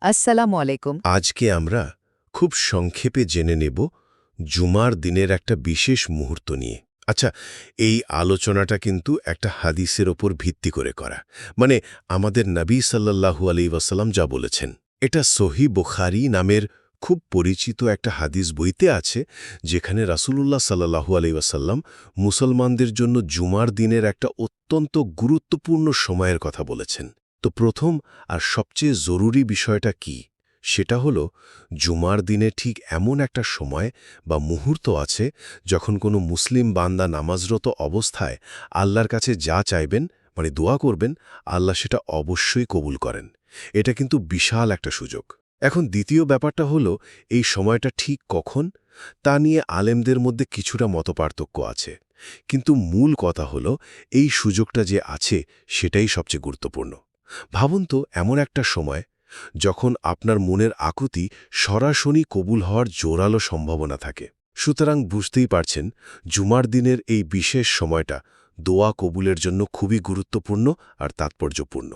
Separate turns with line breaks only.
আসসালামু আলাইকুম।
আজকে আমরা খুব সংক্ষেপে জেনে নেব জুমার দিনের একটা বিশেষ মুহূর্ত নিয়ে। আচ্ছা, এই আলোচনাটা কিন্তু একটা হাদিসের ওপর ভিত্তি করে করা। মানে আমাদের নবী সাল্লাল্লাহু আলাইহি ওয়াসাল্লাম যা বলেছেন, এটা সহিহ বুখারী নামের খুব পরিচিত একটা হাদিস বইতে আছে, যেখানে রাসূলুল্লাহ সাল্লাল্লাহু আলাইহি ওয়াসাল্লাম মুসলমানদের জন্য জুমার দিনের একটা অত্যন্ত গুরুত্বপূর্ণ সময়ের কথা বলেছেন। তো প্রথম আর সবচেয়ে জরুরি বিষয়টা কি? সেটা হলো জুমার দিনে ঠিক এমন একটা সময় বা মুহূর্ত আছে যখন কোনো মুসলিম বান্দা নামাজরত অবস্থায় আল্লাহর কাছে যা চাইবেন, মানে দোয়া করবেন, আল্লাহ সেটা অবশ্যই কবুল করেন। এটা কিন্তু বিশাল একটা সুযোগ। এখন দ্বিতীয় ব্যাপারটা হলো এই সময়টা ঠিক কখন, তা নিয়ে আলেমদের মধ্যে কিছুটা মতপার্থক্য আছে। কিন্তু মূল কথা হলো এই সুযোগটা যে আছে সেটাই সবচেয়ে গুরুত্বপূর্ণ। ভাবুন তো, এমন একটা সময় যখন আপনার মনের আকুতি সরাসরি কবুল হওয়ার জোরালো সম্ভাবনা থাকে। সুতরাং বুঝতেই পারছেন, জুমার দিনের এই বিশেষ সময়টা দোয়া কবুলের জন্য খুবই গুরুত্বপূর্ণ আর তাৎপর্যপূর্ণ।